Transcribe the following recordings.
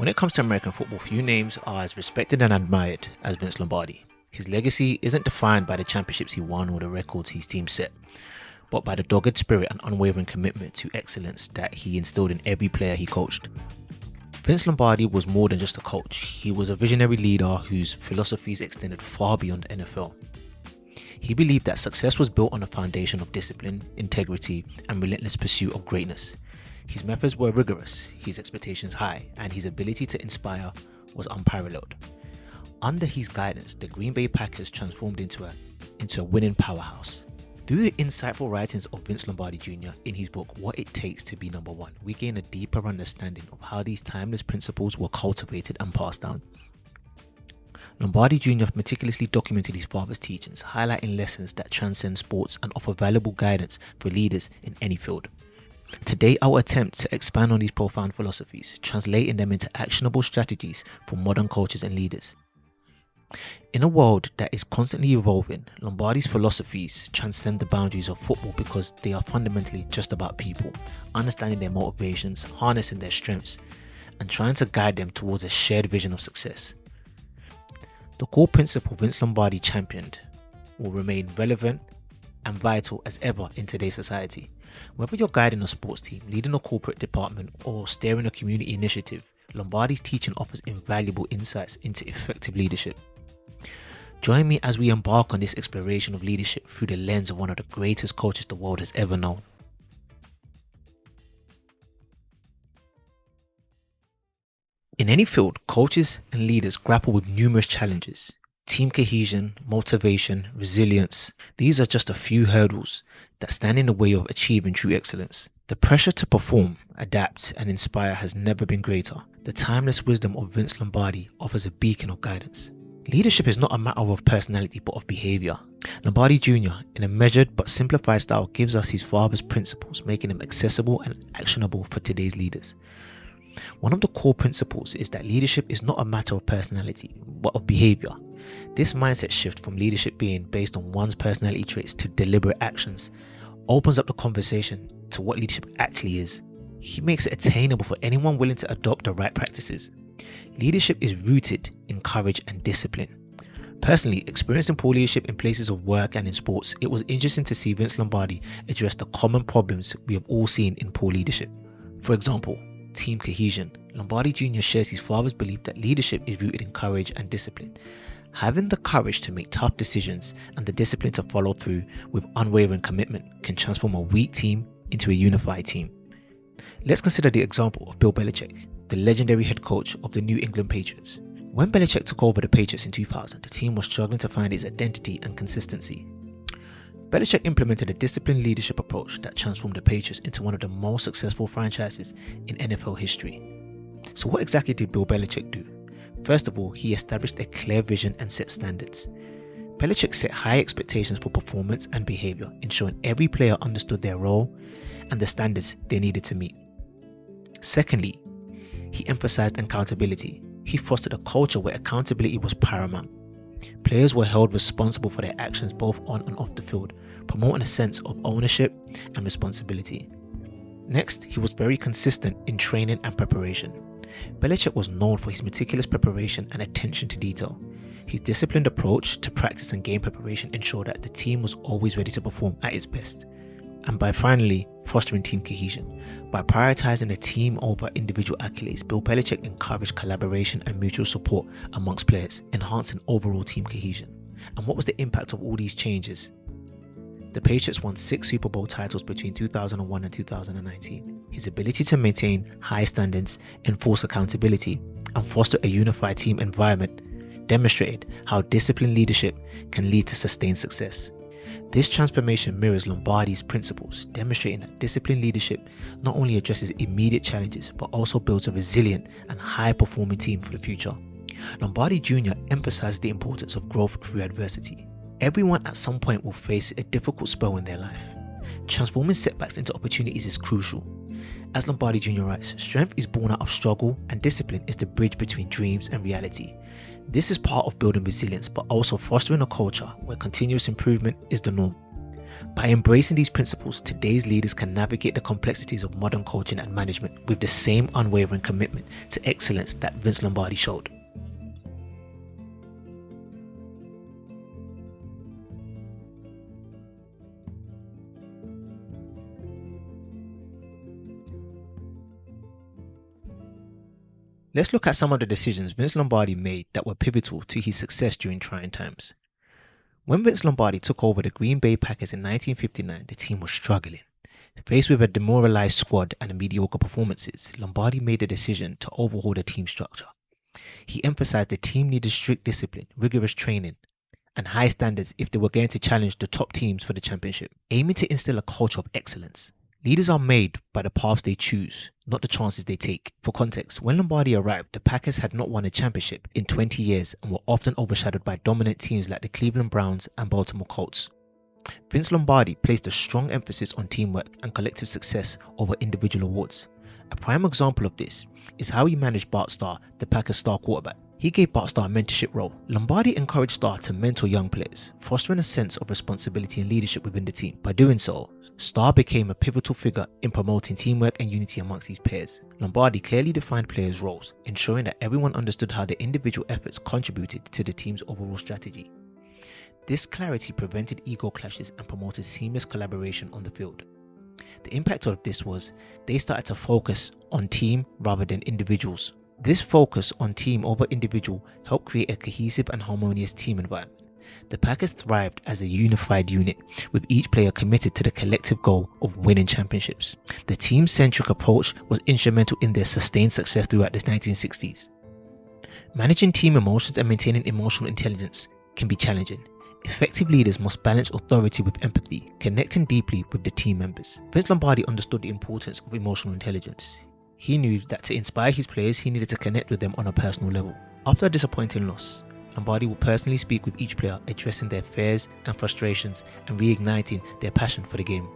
When it comes to American football, few names are as respected and admired as Vince Lombardi. His legacy isn't defined by the championships he won or the records his team set, but by the dogged spirit and unwavering commitment to excellence that he instilled in every player he coached. Vince Lombardi was more than just a coach. He was a visionary leader whose philosophies extended far beyond the NFL. He believed that success was built on a foundation of discipline, integrity, and relentless pursuit of greatness. His methods were rigorous, his expectations high, and his ability to inspire was unparalleled. Under his guidance, the Green Bay Packers transformed into a winning powerhouse. Through the insightful writings of Vince Lombardi Jr. in his book What It Takes to Be Number One, we gain a deeper understanding of how these timeless principles were cultivated and passed down. Lombardi Jr. meticulously documented his father's teachings, highlighting lessons that transcend sports and offer valuable guidance for leaders in any field. Today, I will attempt to expand on these profound philosophies, translating them into actionable strategies for modern coaches and leaders. In a world that is constantly evolving, Lombardi's philosophies transcend the boundaries of football because they are fundamentally just about people, understanding their motivations, harnessing their strengths, and trying to guide them towards a shared vision of success. The core principle Vince Lombardi championed will remain relevant and vital as ever in today's society. Whether you're guiding a sports team, leading a corporate department, or steering a community initiative, Lombardi's teaching offers invaluable insights into effective leadership. Join me as we embark on this exploration of leadership through the lens of one of the greatest coaches the world has ever known. In any field, coaches and leaders grapple with numerous challenges. Team cohesion, motivation, resilience, these are just a few hurdles that stand in the way of achieving true excellence. The pressure to perform, adapt, and inspire has never been greater. The timeless wisdom of Vince Lombardi offers a beacon of guidance. Leadership is not a matter of personality but of behavior. Lombardi Jr., in a measured but simplified style, gives us his father's principles, making them accessible and actionable for today's leaders. One of the core principles is that leadership is not a matter of personality, but of behavior. This mindset shift from leadership being based on one's personality traits to deliberate actions opens up the conversation to what leadership actually is. He makes it attainable for anyone willing to adopt the right practices. Leadership is rooted in courage and discipline. Personally, experiencing poor leadership in places of work and in sports, it was interesting to see Vince Lombardi address the common problems we have all seen in poor leadership. For example, team cohesion. Lombardi Jr. shares his father's belief that leadership is rooted in courage and discipline. Having the courage to make tough decisions and the discipline to follow through with unwavering commitment can transform a weak team into a unified team. Let's consider the example of Bill Belichick, the legendary head coach of the New England Patriots. When Belichick took over the Patriots in 2000, the team was struggling to find its identity and consistency. Belichick implemented a disciplined leadership approach that transformed the Patriots into one of the most successful franchises in NFL history. So what exactly did Bill Belichick do? First of all, he established a clear vision and set standards. Belichick set high expectations for performance and behavior, ensuring every player understood their role and the standards they needed to meet. Secondly, he emphasized accountability. He fostered a culture where accountability was paramount. Players were held responsible for their actions both on and off the field, promoting a sense of ownership and responsibility. Next, he was very consistent in training and preparation. Belichick was known for his meticulous preparation and attention to detail. His disciplined approach to practice and game preparation ensured that the team was always ready to perform at its best. And by finally fostering team cohesion. By prioritizing the team over individual accolades, Bill Belichick encouraged collaboration and mutual support amongst players, enhancing overall team cohesion. And what was the impact of all these changes? The Patriots won 6 Super Bowl titles between 2001 and 2019. His ability to maintain high standards, enforce accountability, and foster a unified team environment demonstrated how disciplined leadership can lead to sustained success. This transformation mirrors Lombardi's principles, demonstrating that disciplined leadership not only addresses immediate challenges, but also builds a resilient and high-performing team for the future. Lombardi Jr. emphasized the importance of growth through adversity. Everyone at some point will face a difficult spell in their life. Transforming setbacks into opportunities is crucial. As Lombardi Jr. writes, strength is born out of struggle and discipline is the bridge between dreams and reality. This is part of building resilience, but also fostering a culture where continuous improvement is the norm. By embracing these principles, today's leaders can navigate the complexities of modern coaching and management with the same unwavering commitment to excellence that Vince Lombardi showed. Let's look at some of the decisions Vince Lombardi made that were pivotal to his success during trying times. When Vince Lombardi took over the Green Bay Packers in 1959, the team was struggling. Faced with a demoralized squad and mediocre performances, Lombardi made the decision to overhaul the team structure. He emphasized the team needed strict discipline, rigorous training, and high standards if they were going to challenge the top teams for the championship, aiming to instill a culture of excellence. Leaders are made by the paths they choose, not the chances they take. For context, when Lombardi arrived, the Packers had not won a championship in 20 years and were often overshadowed by dominant teams like the Cleveland Browns and Baltimore Colts. Vince Lombardi placed a strong emphasis on teamwork and collective success over individual awards. A prime example of this is how he managed Bart Starr, the Packers' star quarterback. He gave Bart Starr a mentorship role. Lombardi encouraged Starr to mentor young players, fostering a sense of responsibility and leadership within the team. By doing so, Starr became a pivotal figure in promoting teamwork and unity amongst his peers. Lombardi clearly defined players' roles, ensuring that everyone understood how their individual efforts contributed to the team's overall strategy. This clarity prevented ego clashes and promoted seamless collaboration on the field. The impact of this was they started to focus on team rather than individuals. This focus on team over individual helped create a cohesive and harmonious team environment. The Packers thrived as a unified unit, with each player committed to the collective goal of winning championships. The team-centric approach was instrumental in their sustained success throughout the 1960s. Managing team emotions and maintaining emotional intelligence can be challenging. Effective leaders must balance authority with empathy, connecting deeply with the team members. Vince Lombardi understood the importance of emotional intelligence. He knew that to inspire his players, he needed to connect with them on a personal level. After a disappointing loss, Lombardi would personally speak with each player, addressing their fears and frustrations and reigniting their passion for the game.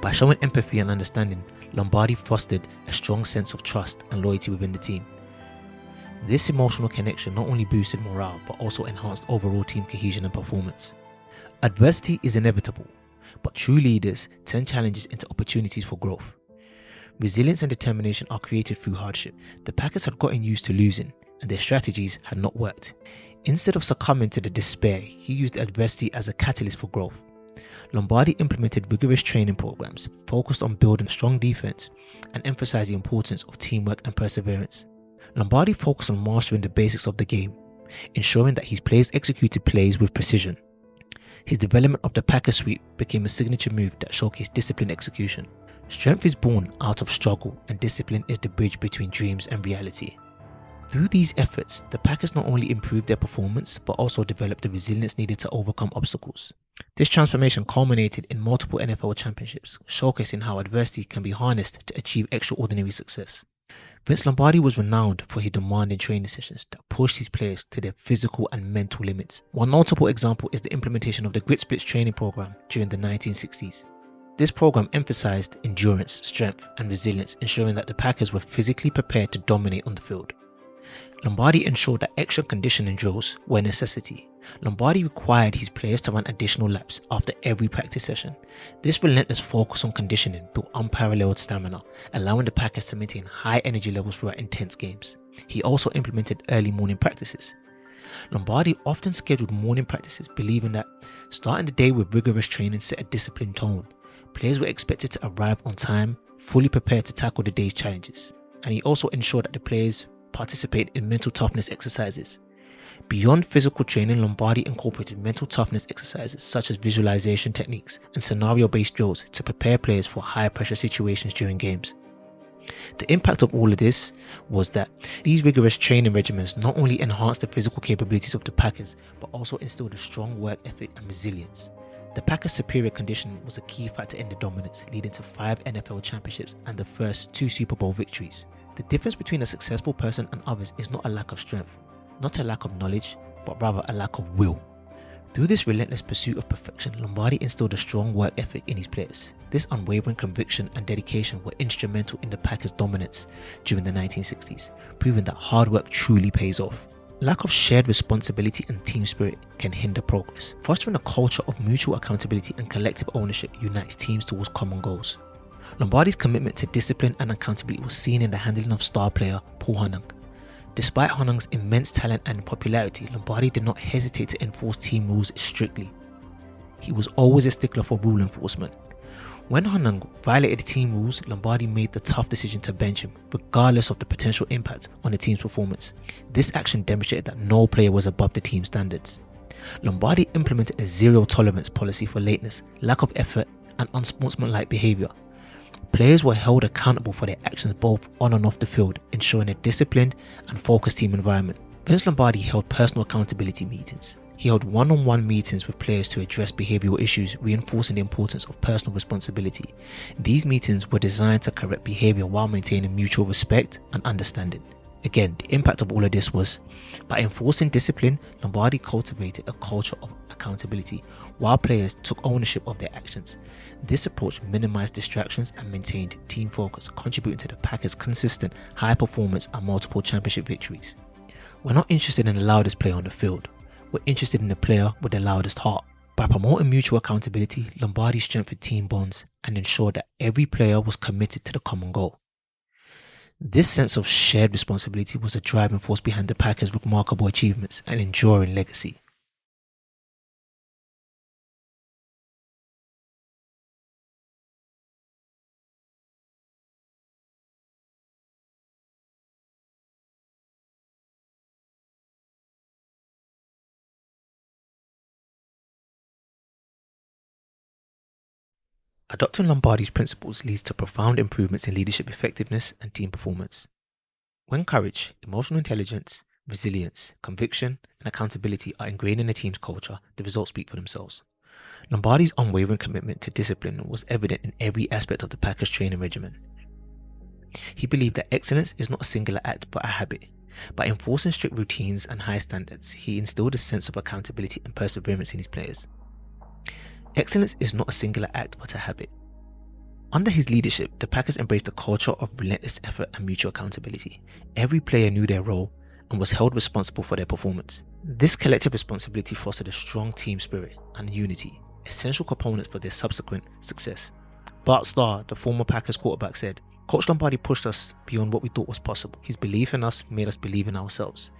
By showing empathy and understanding, Lombardi fostered a strong sense of trust and loyalty within the team. This emotional connection not only boosted morale but also enhanced overall team cohesion and performance. Adversity is inevitable, but true leaders turn challenges into opportunities for growth. Resilience and determination are created through hardship. The Packers had gotten used to losing, and their strategies had not worked. Instead of succumbing to the despair, he used adversity as a catalyst for growth. Lombardi implemented rigorous training programs, focused on building a strong defense, and emphasized the importance of teamwork and perseverance. Lombardi focused on mastering the basics of the game, ensuring that his players executed plays with precision. His development of the Packers sweep became a signature move that showcased disciplined execution. Strength is born out of struggle, and discipline is the bridge between dreams and reality. Through these efforts, the Packers not only improved their performance, but also developed the resilience needed to overcome obstacles. This transformation culminated in multiple NFL championships, showcasing how adversity can be harnessed to achieve extraordinary success. Vince Lombardi was renowned for his demanding training sessions that pushed his players to their physical and mental limits. One notable example is the implementation of the Grit Splits training program during the 1960s. This program emphasized endurance, strength, and resilience, ensuring that the Packers were physically prepared to dominate on the field. Lombardi ensured that extra conditioning drills were a necessity. Lombardi required his players to run additional laps after every practice session. This relentless focus on conditioning built unparalleled stamina, allowing the Packers to maintain high energy levels throughout intense games. He also implemented early morning practices. Lombardi often scheduled morning practices, believing that starting the day with rigorous training set a disciplined tone. Players were expected to arrive on time, fully prepared to tackle the day's challenges, and he also ensured that the players participated in mental toughness exercises. Beyond physical training, Lombardi incorporated mental toughness exercises such as visualization techniques and scenario-based drills to prepare players for high-pressure situations during games. The impact of all of this was that these rigorous training regimens not only enhanced the physical capabilities of the Packers, but also instilled a strong work ethic and resilience. The Packers' superior conditioning was a key factor in the dominance, leading to 5 NFL championships and the first 2 Super Bowl victories. The difference between a successful person and others is not a lack of strength, not a lack of knowledge, but rather a lack of will. Through this relentless pursuit of perfection, Lombardi instilled a strong work ethic in his players. This unwavering conviction and dedication were instrumental in the Packers' dominance during the 1960s, proving that hard work truly pays off. Lack of shared responsibility and team spirit can hinder progress. Fostering a culture of mutual accountability and collective ownership unites teams towards common goals. Lombardi's commitment to discipline and accountability was seen in the handling of star player Paul Honung. Despite Honung's immense talent and popularity, Lombardi did not hesitate to enforce team rules strictly. He was always a stickler for rule enforcement. When Honung violated team rules, Lombardi made the tough decision to bench him, regardless of the potential impact on the team's performance. This action demonstrated that no player was above the team's standards. Lombardi implemented a zero-tolerance policy for lateness, lack of effort, and unsportsmanlike behaviour. Players were held accountable for their actions both on and off the field, ensuring a disciplined and focused team environment. Vince Lombardi held personal accountability meetings. He held one-on-one meetings with players to address behavioural issues, reinforcing the importance of personal responsibility. These meetings were designed to correct behaviour while maintaining mutual respect and understanding. Again, the impact of all of this was, by enforcing discipline, Lombardi cultivated a culture of accountability while players took ownership of their actions. This approach minimized distractions and maintained team focus, contributing to the Packers' consistent high performance and multiple championship victories. We're not interested in the loudest player on the field. We're interested in the player with the loudest heart. By promoting mutual accountability, Lombardi strengthened team bonds and ensured that every player was committed to the common goal. This sense of shared responsibility was the driving force behind the Packers' remarkable achievements and enduring legacy. Adopting Lombardi's principles leads to profound improvements in leadership effectiveness and team performance. When courage, emotional intelligence, resilience, conviction, and accountability are ingrained in a team's culture, the results speak for themselves. Lombardi's unwavering commitment to discipline was evident in every aspect of the Packers' training regimen. He believed that excellence is not a singular act but a habit. By enforcing strict routines and high standards, he instilled a sense of accountability and perseverance in his players. Excellence is not a singular act but a habit. Under his leadership, the Packers embraced a culture of relentless effort and mutual accountability. Every player knew their role and was held responsible for their performance. This collective responsibility fostered a strong team spirit and unity, essential components for their subsequent success. Bart Starr, the former Packers quarterback, said, "Coach Lombardi pushed us beyond what we thought was possible. His belief in us made us believe in ourselves.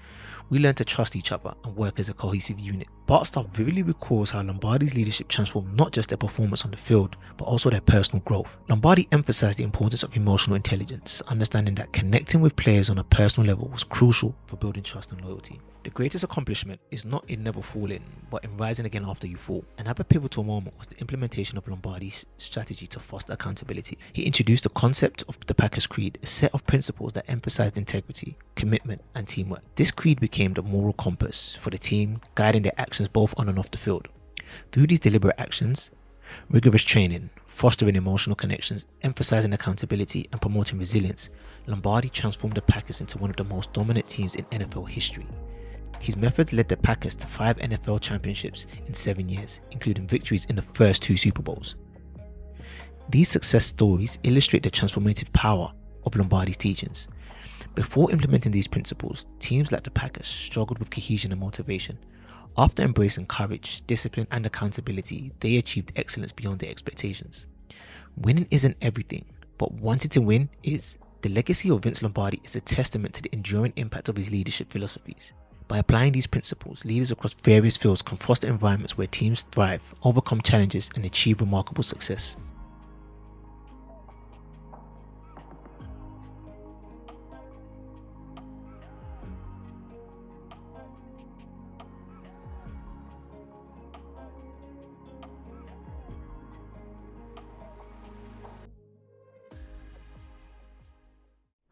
We learned to trust each other and work as a cohesive unit." Bart Starr vividly recalls how Lombardi's leadership transformed not just their performance on the field, but also their personal growth. Lombardi emphasized the importance of emotional intelligence, understanding that connecting with players on a personal level was crucial for building trust and loyalty. The greatest accomplishment is not in never falling, but in rising again after you fall. Another pivotal moment was the implementation of Lombardi's strategy to foster accountability. He introduced the concept of the Packers Creed, a set of principles that emphasized integrity, commitment, and teamwork. This creed became the moral compass for the team, guiding their actions both on and off the field. Through these deliberate actions, rigorous training, fostering emotional connections, emphasizing accountability, and promoting resilience, Lombardi transformed the Packers into one of the most dominant teams in NFL history. His methods led the Packers to 5 NFL championships in 7 years, including victories in the first 2 Super Bowls. These success stories illustrate the transformative power of Lombardi's teachings. Before implementing these principles, teams like the Packers struggled with cohesion and motivation. After embracing courage, discipline, and accountability, they achieved excellence beyond their expectations. Winning isn't everything, but wanting to win is. The legacy of Vince Lombardi is a testament to the enduring impact of his leadership philosophies. By applying these principles, leaders across various fields can foster environments where teams thrive, overcome challenges, and achieve remarkable success.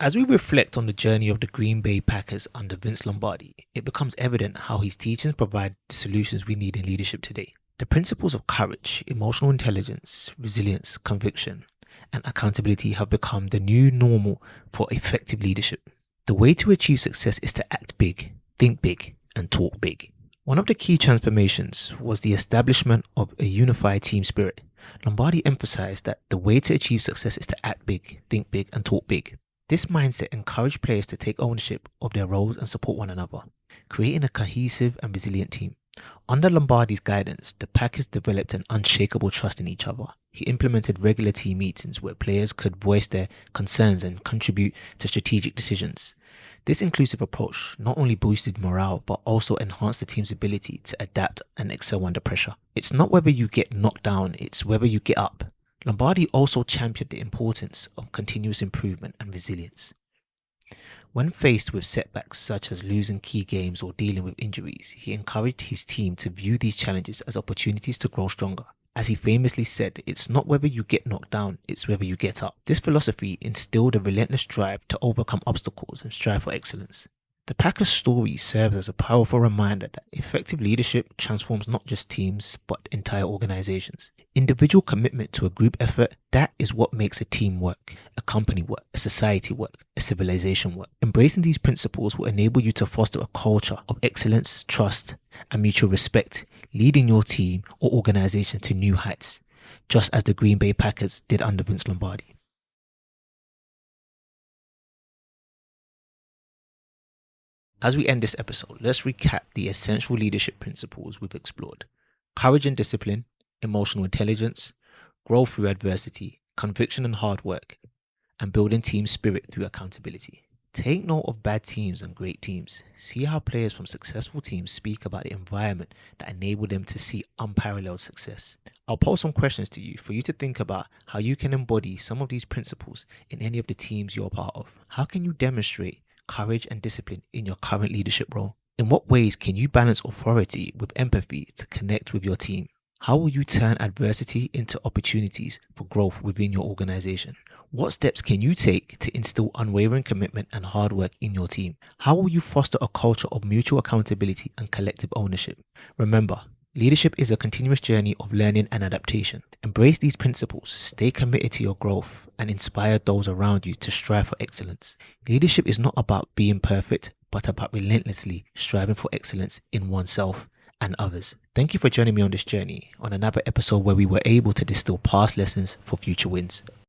As we reflect on the journey of the Green Bay Packers under Vince Lombardi, it becomes evident how his teachings provide the solutions we need in leadership today. The principles of courage, emotional intelligence, resilience, conviction, and accountability have become the new normal for effective leadership. The way to achieve success is to act big, think big, and talk big. One of the key transformations was the establishment of a unified team spirit. Lombardi emphasized that the way to achieve success is to act big, think big, and talk big. This mindset encouraged players to take ownership of their roles and support one another, creating a cohesive and resilient team. Under Lombardi's guidance, the Packers developed an unshakable trust in each other. He implemented regular team meetings where players could voice their concerns and contribute to strategic decisions. This inclusive approach not only boosted morale but also enhanced the team's ability to adapt and excel under pressure. It's not whether you get knocked down, it's whether you get up. Lombardi also championed the importance of continuous improvement and resilience. When faced with setbacks such as losing key games or dealing with injuries, he encouraged his team to view these challenges as opportunities to grow stronger. As he famously said, it's not whether you get knocked down, it's whether you get up. This philosophy instilled a relentless drive to overcome obstacles and strive for excellence. The Packers' story serves as a powerful reminder that effective leadership transforms not just teams, but entire organizations. Individual commitment to a group effort, that is what makes a team work, a company work, a society work, a civilization work. Embracing these principles will enable you to foster a culture of excellence, trust, and mutual respect, leading your team or organization to new heights, just as the Green Bay Packers did under Vince Lombardi. As we end this episode, let's recap the essential leadership principles we've explored. Courage and discipline, emotional intelligence, growth through adversity, conviction and hard work, and building team spirit through accountability. Take note of bad teams and great teams. See how players from successful teams speak about the environment that enabled them to see unparalleled success. I'll pose some questions to you for you to think about how you can embody some of these principles in any of the teams you're part of. How can you demonstrate courage and discipline in your current leadership role? In what ways can you balance authority with empathy to connect with your team? How will you turn adversity into opportunities for growth within your organization? What steps can you take to instill unwavering commitment and hard work in your team? How will you foster a culture of mutual accountability and collective ownership? Remember, leadership is a continuous journey of learning and adaptation. Embrace these principles, stay committed to your growth, and inspire those around you to strive for excellence. Leadership is not about being perfect, but about relentlessly striving for excellence in oneself and others. Thank you for joining me on this journey on another episode where we were able to distill past lessons for future wins.